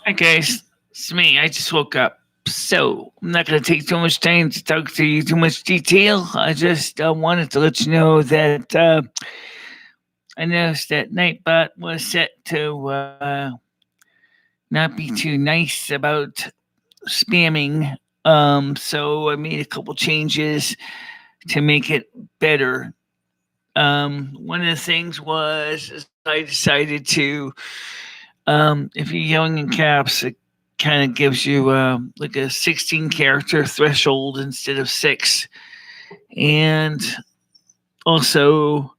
Hi guys, it's me. I just woke up. So I'm not going to take too much time to talk to you too much detail. I just wanted to let you know that I noticed that Nightbot was set to not be too nice about spamming. So I made a couple changes to make it better. One of the things was is I decided to, if you're yelling in caps, it kind of gives you like a 16 character threshold instead of six. And also,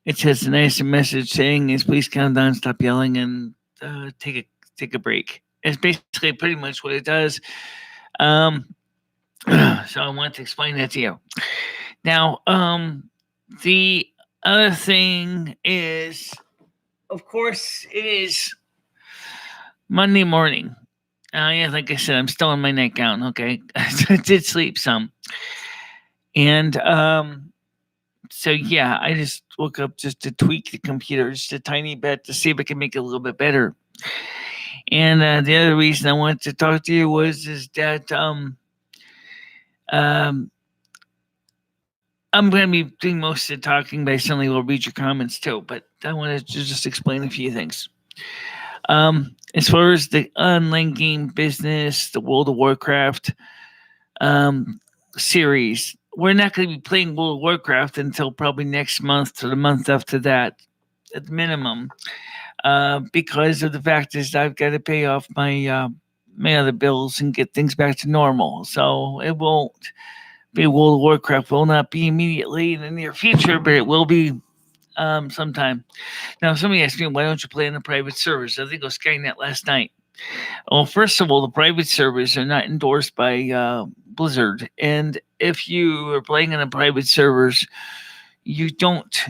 it says a nice message saying, is please calm down, stop yelling, and take a break. It's basically pretty much what it does. Um, so I want to explain that to you. Now, the other thing is, of course, it is Monday morning. Yeah, like I said, I'm still in my nightgown. Okay, I did sleep some, and so yeah, I just woke up just to tweak the computer just a tiny bit to see if I can make it a little bit better. And the other reason I wanted to talk to you was is that um, I'm going to be doing most of the talking, but I certainly will read your comments too. But I wanted to just explain a few things. As far as the online game business, the World of Warcraft series, we're not going to be playing World of Warcraft until probably next month or the month after that, at minimum, because of the fact is I've got to pay off my other bills and get things back to normal. So it won't be World of Warcraft. Will not be immediately in the near future, but it will be sometime. Now, somebody asked me, why don't you play in the private servers? I think it was Skynet last night. Well, first of all, the private servers are not endorsed by Blizzard. And if you are playing in the private servers, you don't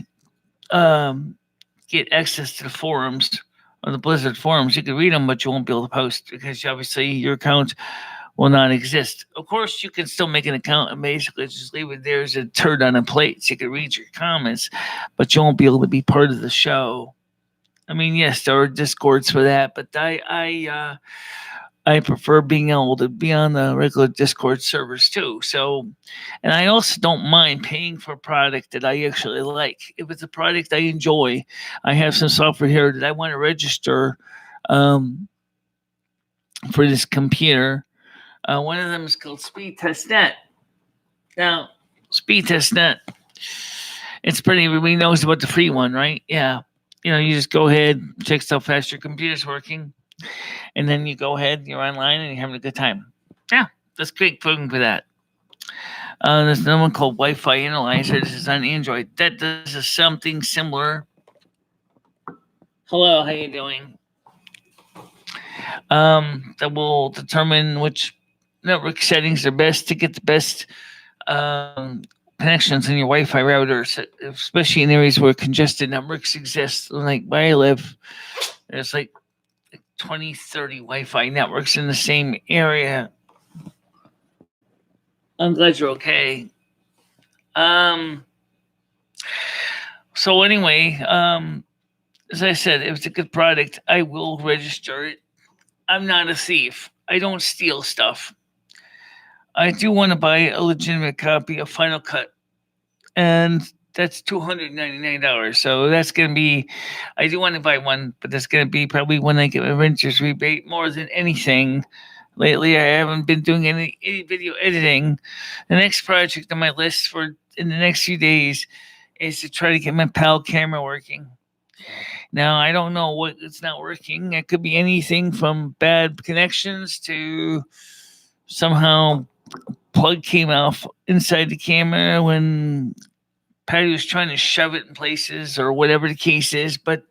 get access to the forums or the Blizzard forums. You can read them, but you won't be able to post because obviously your account will not exist. Of course, you can still make an account and basically just leave it there as a turd on a plate so you can read your comments, but you won't be able to be part of the show. I mean, yes, there are discords for that, but I prefer being able to be on the regular Discord servers too. So, and I also don't mind paying for a product that I actually like. If it's a product I enjoy, I have some software here that I want to register um, for this computer. One of them is called Speed Test Net. Now, Speed Test Net, it's pretty, everybody knows about the free one, right? Yeah. You know, you just go ahead, check how fast your computer's working, and then you go ahead, you're online, and you're having a good time. Yeah, that's great program for that. There's another one called Wi-Fi Analyzer. This is on Android. That does something similar. Hello, how you doing? That will determine which network settings are best to get the best connections in your Wi-Fi routers, especially in areas where congested networks exist. Like where I live, there's like 20, 30 Wi-Fi networks in the same area. I'm glad you're okay. So anyway, as I said, if it's a good product, I will register it. I'm not a thief. I don't steal stuff. I do want to buy a legitimate copy of Final Cut, and that's $299. So that's going to be, I do want to buy one, but that's going to be probably when I get my renter's rebate more than anything. Lately, I haven't been doing any video editing. The next project on my list for in the next few days is to try to get my PAL camera working. Now, I don't know what it's not working. It could be anything from bad connections to somehow plug came off inside the camera when Patty was trying to shove it in places or whatever the case is, but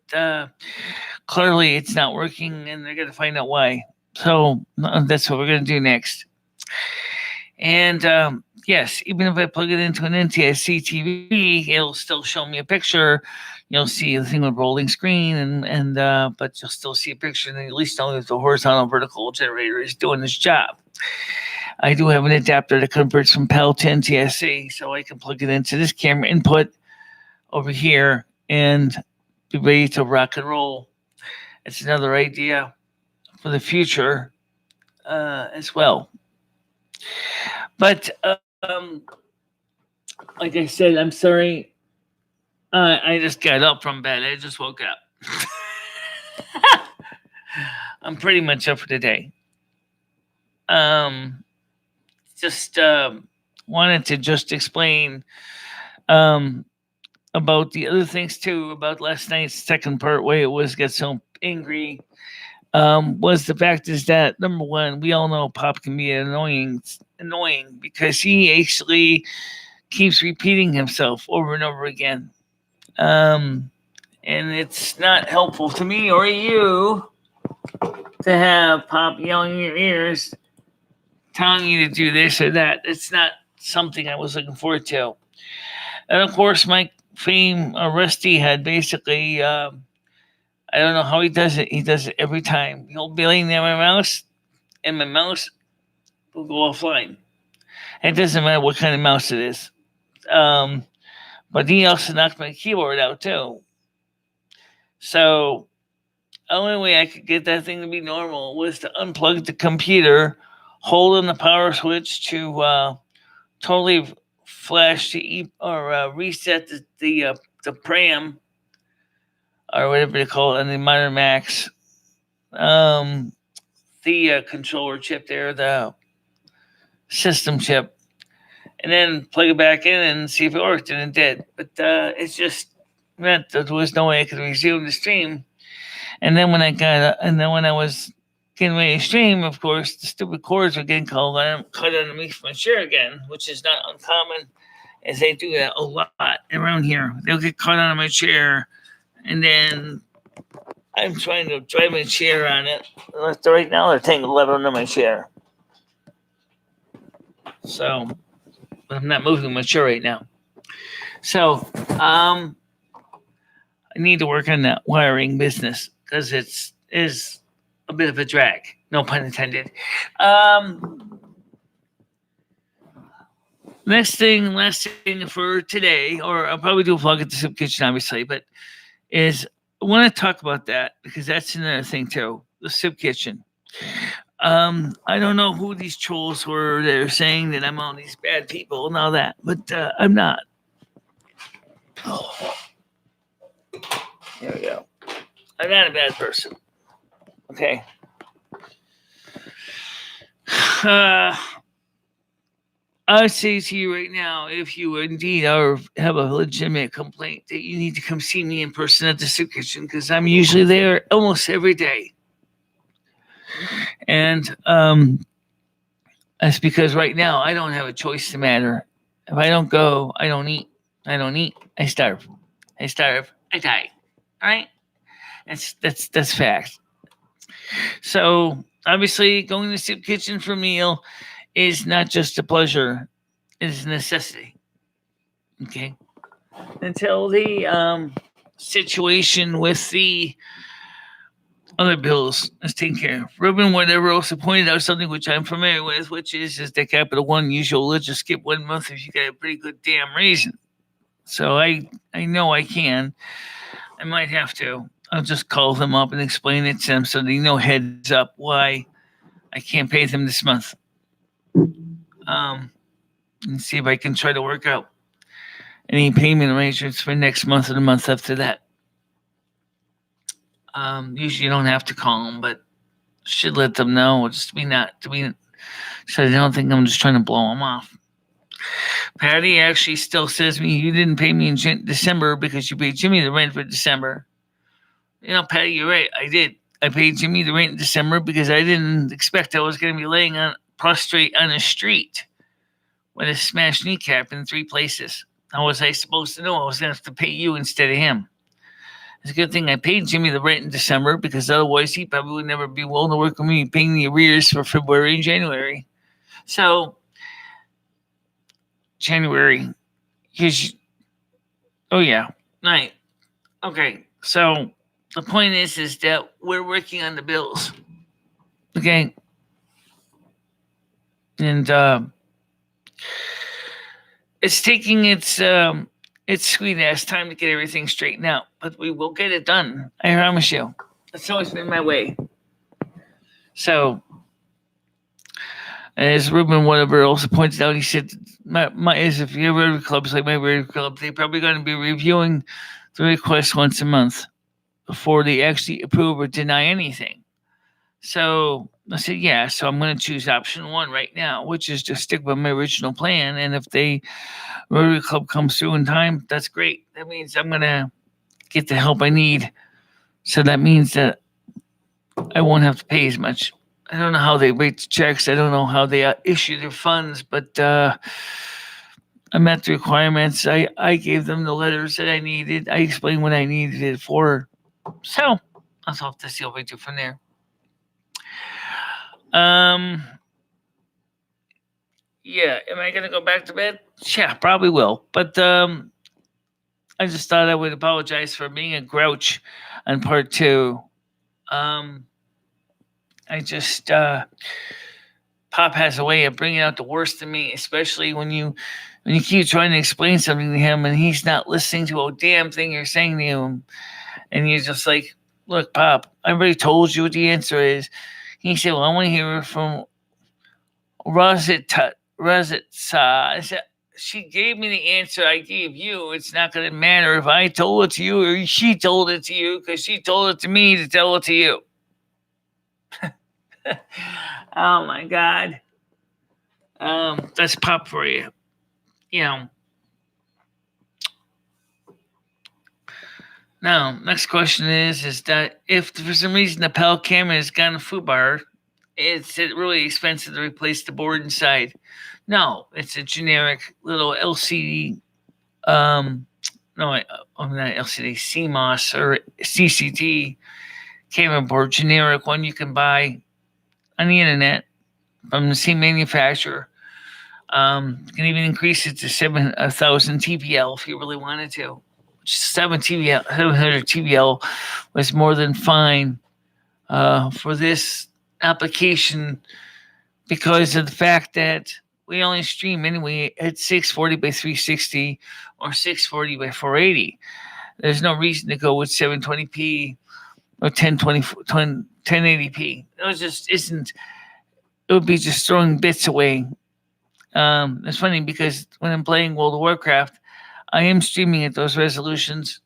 clearly it's not working and they're going to find out why. So that's what we're going to do next. And yes, even if I plug it into an NTSC TV, it'll still show me a picture. You'll see the thing with rolling screen, and but you'll still see a picture, and at least know that the horizontal vertical generator is doing its job. I do have an adapter that converts from PAL to NTSC, so I can plug it into this camera input over here and be ready to rock and roll. It's another idea for the future as well. But like I said, I'm sorry. I just got up from bed. I just woke up. I'm pretty much up for the day. Um, just wanted to just explain um, about the other things too about last night's second part. Why it was get so angry was the fact is that number one, we all know Pop can be annoying because he actually keeps repeating himself over and over again. Um, and it's not helpful to me or you to have Pop yelling in your ears, telling you to do this or that. It's not something I was looking forward to. And of course, my fame Rusty had basically, I don't know how he does it. He does it every time. He'll be laying near my mouse, and my mouse will go offline. It doesn't matter what kind of mouse it is. Um, but he also knocked my keyboard out too. So the only way I could get that thing to be normal was to unplug the computer, hold on the power switch to totally flash or reset the pram or whatever they call it on the modern Macs. The controller chip there, the system chip, and then plug it back in and see if it worked, and it did. But it's just meant that there was no way I could resume the stream. And then when I was getting ready to stream, of course, the stupid cords were getting cut underneath my chair again, which is not uncommon, as they do that a lot around here. They'll get caught on my chair, and then I'm trying to drive my chair on it. Right now, they're tangled level under my chair. So, but I'm not moving my chair right now. So, I need to work on that wiring business because it is a bit of a drag. No pun intended. Last thing for today, or I'll probably do a vlog at the soup kitchen, obviously, but is I want to talk about that because that's another thing too. The soup kitchen. I don't know who these trolls were that are saying that I'm all these bad people and all that, but I'm not. Oh. There we go. I'm not a bad person. Okay. I say to you right now, if you indeed have a legitimate complaint, that you need to come see me in person at the soup kitchen because I'm usually there almost every day. And that's because right now I don't have a choice in the matter. If I don't go, I don't eat. I don't eat. I starve. I die. All right? That's fact. So obviously, going to the soup kitchen for a meal is not just a pleasure; it is a necessity. Okay. Until the situation with the other bills is taken care of. Ruben, whatever, also pointed out something which I'm familiar with, which is the Capital One usual. Let's just skip 1 month if you got a pretty good damn reason. So I know I can. I might have to. I'll just call them up and explain it to them so they know heads up why I can't pay them this month. And see if I can try to work out any payment arrangements for next month or the month after that. Usually you don't have to call them, but should let them know just so they don't think I'm just trying to blow them off. Patty actually still says to me, you didn't pay me in December because you paid Jimmy the rent for December. You know, Patty, you're right. I did. I paid Jimmy the rent in December because I didn't expect I was going to be laying prostrate on the street with a smashed kneecap in 3 places. How was I supposed to know I was going to have to pay you instead of him? It's a good thing I paid Jimmy the rent in December because otherwise he probably would never be willing to work with me paying the arrears for February and January. So, January. Oh, yeah. Right. Okay. So, the point is that we're working on the bills. Okay. And it's taking its sweet ass time to get everything straightened out, but we will get it done. I promise you. That's always been my way. So, as Ruben whatever also pointed out, he said, as if your Rotary clubs like my Rotary club, they're probably going to be reviewing the request once a month before they actually approve or deny anything. So I said, yeah. So I'm going to choose option one right now, which is to stick with my original plan. And if the Rotary Club comes through in time, that's great. That means I'm going to get the help I need. So that means that I won't have to pay as much. I don't know how they write the checks. I don't know how they issue their funds, but I met the requirements. I gave them the letters that I needed. I explained what I needed it for. So I'll have to see what we do from there. Yeah, am I gonna go back to bed? Yeah, probably will. But I just thought I would apologize for being a grouch on part two. I just Pop has a way of bringing out the worst in me, especially when you keep trying to explain something to him and he's not listening to a damn thing you're saying to him, and you're just like, "Look, Pop, I already told you what the answer is." He said, "Well, I want to hear it from Rosetta." I said, she gave me the answer I gave you. It's not going to matter if I told it to you or she told it to you, because she told it to me to tell it to you. Oh my God. That's Pop for you. You know. Now, next question is that if for some reason the PAL camera has gone a foobar, is it really expensive to replace the board inside? No, it's a generic little LCD. I'm not LCD, CMOS or CCD camera board, generic one you can buy on the internet from the same manufacturer. You can even increase it to 7,000 TPL if you really wanted to. 700 TPL was more than fine for this application because of the fact that we only stream anyway at 640 by 360 or 640 by 480. There's no reason to go with 720p or 1080p. It just isn't. It would be just throwing bits away. It's funny because when I'm playing World of Warcraft, I am streaming at those resolutions,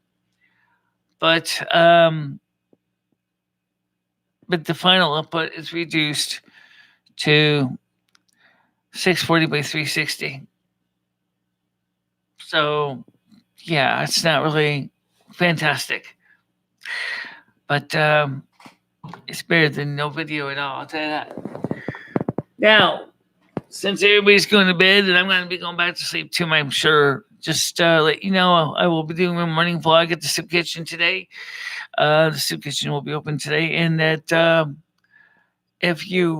but the final output is reduced to 640 by 360. So, yeah, it's not really fantastic, but it's better than no video at all. I'll tell you that. Now, since everybody's going to bed and I'm going to be going back to sleep too, I'm sure. Just let you know, I will be doing a morning vlog at the soup kitchen today. The soup kitchen will be open today, and that if you